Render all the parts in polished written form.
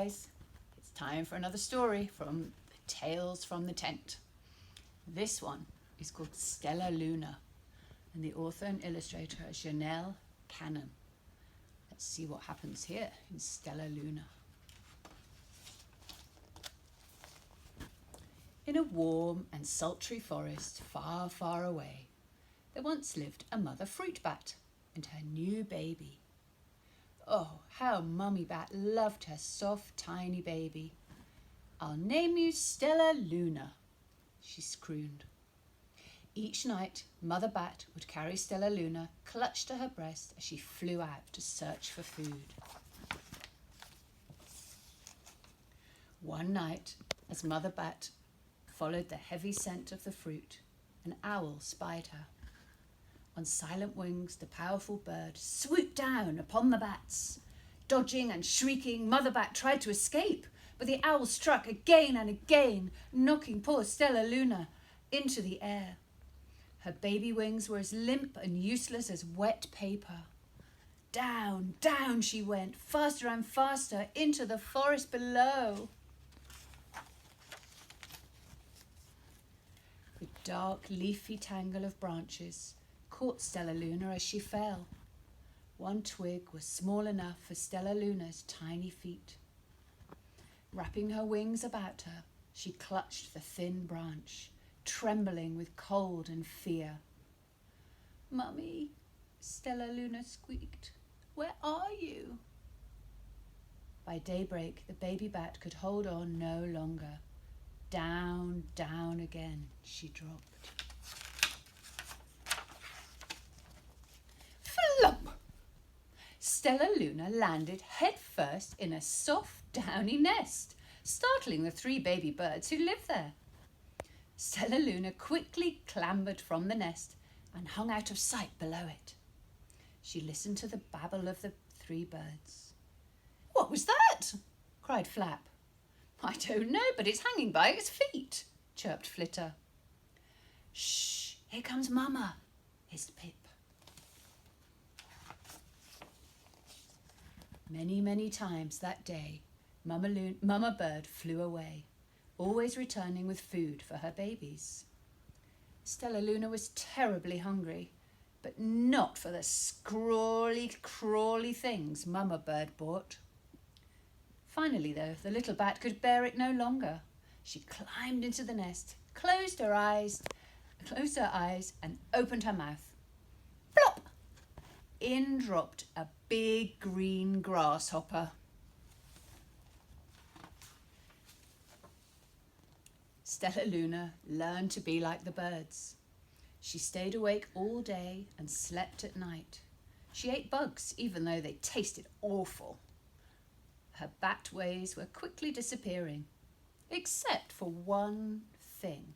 guys, it's time for another story from Tales from the Tent. This one is called Stellaluna, and the author and illustrator is Janelle Cannon. Let's see what happens here in Stellaluna. In a warm and sultry forest far, far away, there once lived a mother fruit bat and her new baby. Oh, how Mummy Bat loved her soft, tiny baby. "I'll name you Stellaluna," she crooned. Each night, Mother Bat would carry Stellaluna clutched to her breast as she flew out to search for food. One night, as Mother Bat followed the heavy scent of the fruit, an owl spied her. On silent wings, the powerful bird swooped down upon the bats. Dodging and shrieking, Mother Bat tried to escape, but the owl struck again and again, knocking poor Stellaluna into the air. Her baby wings were as limp and useless as wet paper. Down, down she went, faster and faster, into the forest below. The dark, leafy tangle of branches caught Stellaluna as she fell. One twig was small enough for Stellaluna's tiny feet. Wrapping her wings about her, she clutched the thin branch, trembling with cold and fear. "Mummy," Stellaluna squeaked, "where are you?" By daybreak, the baby bat could hold on no longer. Down, down again she dropped. Flump! Stellaluna landed headfirst in a soft, downy nest, startling the 3 baby birds who lived there. Stellaluna quickly clambered from the nest and hung out of sight below it. She listened to the babble of the 3 birds. "What was that?" cried Flap. "I don't know, but it's hanging by its feet," chirped Flitter. "Shh, here comes Mama," hissed Pip. Many, many times that day, Mama Bird flew away, always returning with food for her babies. Stellaluna was terribly hungry, but not for the scrawly, crawly things Mama Bird bought. Finally, though, the little bat could bear it no longer. She climbed into the nest, closed her eyes, and opened her mouth. Plop! In dropped a big green grasshopper. Stellaluna learned to be like the birds. She stayed awake all day and slept at night. She ate bugs, even though they tasted awful. Her bat ways were quickly disappearing, except for one thing.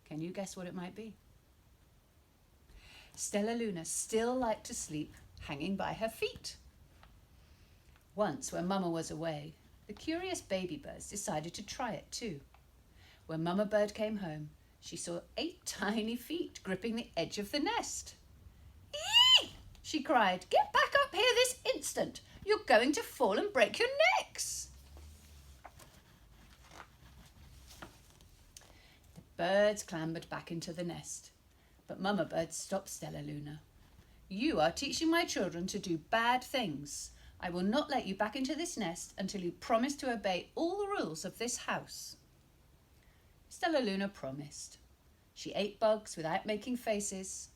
Can you guess what it might be? Stellaluna still liked to sleep hanging by her feet. Once, when Mama was away, the curious baby birds decided to try it too. When Mama Bird came home, she saw 8 tiny feet gripping the edge of the nest. "Eee!" she cried. "Get back up here this instant! You're going to fall and break your necks!" The birds clambered back into the nest, but Mama Bird stopped Stellaluna. "You are teaching my children to do bad things. I will not let you back into this nest until you promise to obey all the rules of this house." Stellaluna promised. She ate bugs without making faces.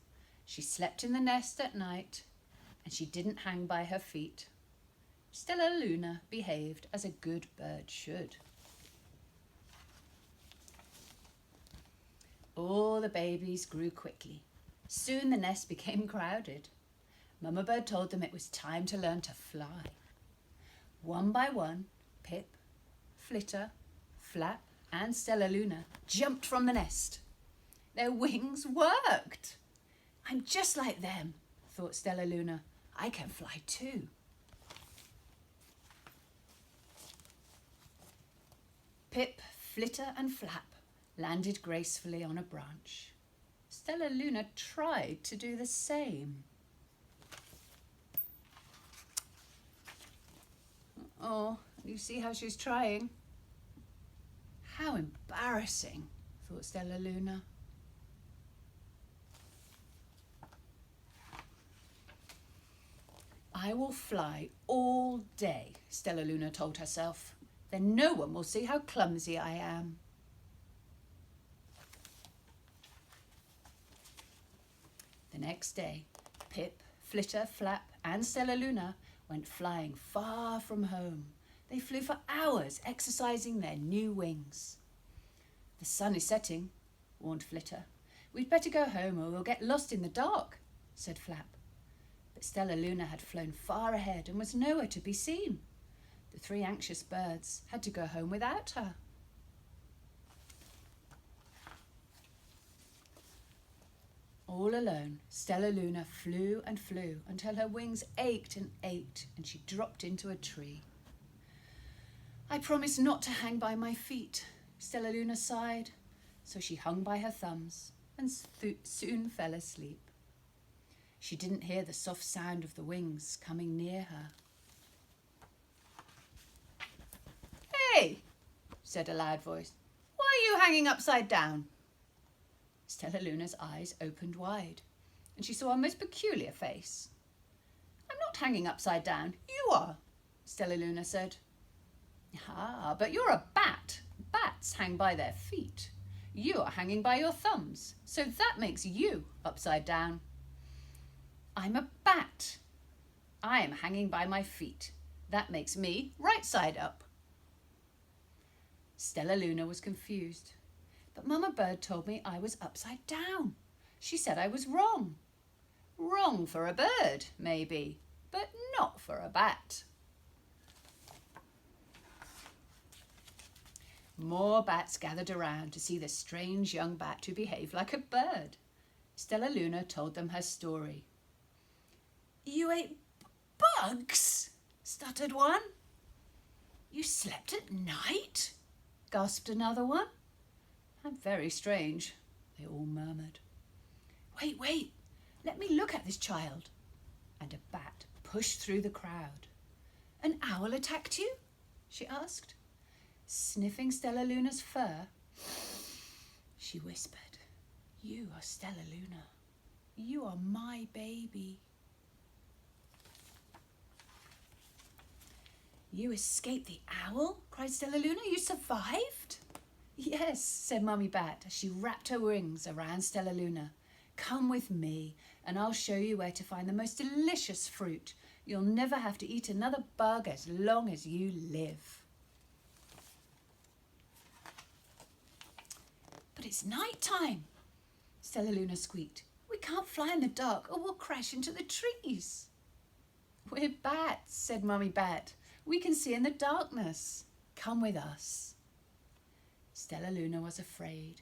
She slept in the nest at night, and she didn't hang by her feet. Stellaluna behaved as a good bird should. All the babies grew quickly. Soon the nest became crowded. Mama Bird told them it was time to learn to fly. One by one, Pip, Flitter, Flap, and Stellaluna jumped from the nest. Their wings worked. "I'm just like them," thought Stellaluna. "I can fly too." Pip, Flitter, and Flap landed gracefully on a branch. Stellaluna tried to do the same. Oh, You see how she's trying? How embarrassing, thought Stellaluna. I will fly all day, Stellaluna told herself. Then no one will see how clumsy I am. The next day, Pip, Flitter, Flap and Stellaluna went flying far from home. They flew for hours, exercising their new wings. The sun is setting, warned Flitter. We'd better go home or we'll get lost in the dark, said Flap. But Stellaluna had flown far ahead and was nowhere to be seen. The three anxious birds had to go home without her. All alone, Stellaluna flew and flew until her wings ached and she dropped into a tree. I promised not to hang by my feet, Stellaluna sighed, so she hung by her thumbs and soon fell asleep. She didn't hear the soft sound of the wings coming near her. Hey, said a loud voice, why are you hanging upside down? Stellaluna's eyes opened wide, and she saw a most peculiar face. I'm not hanging upside down, you are, Stellaluna said. Ah, but you're a bat. Bats hang by their feet. You are hanging by your thumbs, so that makes you upside down. I'm a bat. I am hanging by my feet. That makes me right side up. Stellaluna was confused. But Mama Bird told me I was upside down. She said I was wrong. Wrong for a bird, maybe, but not for a bat. More bats gathered around to see the strange young bat who behaved like a bird. Stellaluna told them her story. You ate bugs? Stuttered one. You slept at night? Gasped another one. How very strange, they all murmured. Wait, let me look at this child. And a bat pushed through the crowd. An owl attacked you? She asked. Sniffing Stellaluna's fur, she whispered, You are Stellaluna. You are my baby. You escaped the owl? Cried Stellaluna. You survived? Yes, said Mummy Bat as she wrapped her wings around Stellaluna. Come with me and I'll show you where to find the most delicious fruit. You'll never have to eat another bug as long as you live. But it's night time, Stellaluna squeaked. We can't fly in the dark or we'll crash into the trees. We're bats, said Mummy Bat. We can see in the darkness. Come with us. Stellaluna was afraid,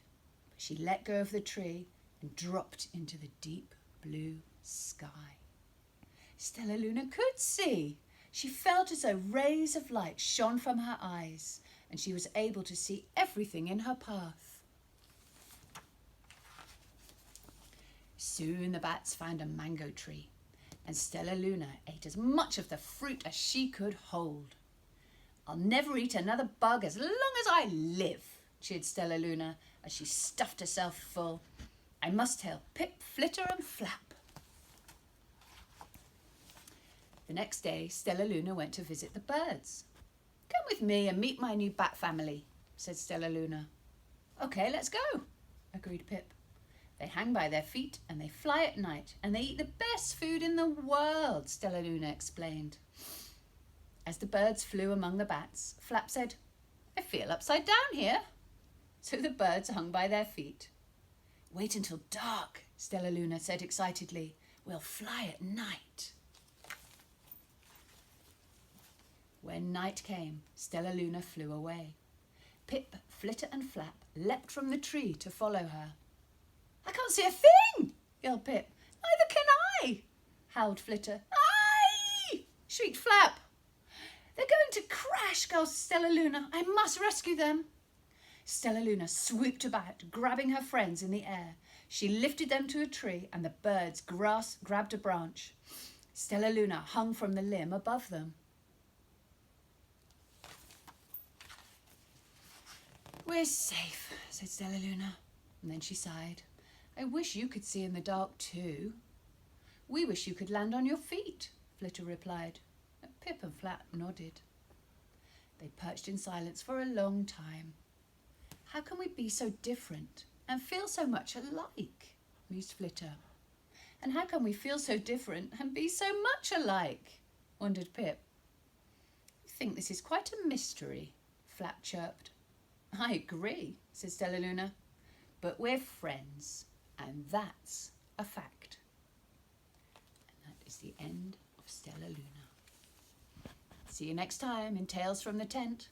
but she let go of the tree and dropped into the deep blue sky. Stellaluna could see. She felt as though rays of light shone from her eyes, and she was able to see everything in her path. Soon the bats found a mango tree, and Stellaluna ate as much of the fruit as she could hold. I'll never eat another bug as long as I live, cheered Stellaluna as she stuffed herself full. I must tell Pip, Flitter and Flap. The next day, Stellaluna went to visit the birds. Come with me and meet my new bat family, said Stellaluna. Okay, let's go, agreed Pip. They hang by their feet and they fly at night and they eat the best food in the world, Stellaluna explained. As the birds flew among the bats, Flap said, I feel upside down here. So the birds hung by their feet. Wait until dark, Stellaluna said excitedly. We'll fly at night. When night came, Stellaluna flew away. Pip, Flitter and Flap leapt from the tree to follow her. I can't see a thing, yelled Pip. Neither can I, howled Flitter. Aye, shrieked Flap. They're going to crash, gasped Stellaluna. I must rescue them. Stellaluna swooped about, grabbing her friends in the air. She lifted them to a tree and the birds grabbed a branch. Stellaluna hung from the limb above them. We're safe, said Stellaluna, and then she sighed. I wish you could see in the dark too. We wish you could land on your feet, Flitter replied. Pip and Flap nodded. They perched in silence for a long time. How can we be so different and feel so much alike? Mused Flitter. And how can we feel so different and be so much alike? Wondered Pip. I think this is quite a mystery, Flap chirped. I agree, said Stellaluna. But we're friends, and that's a fact. And that is the end of Stellaluna. See you next time in Tales from the Tent.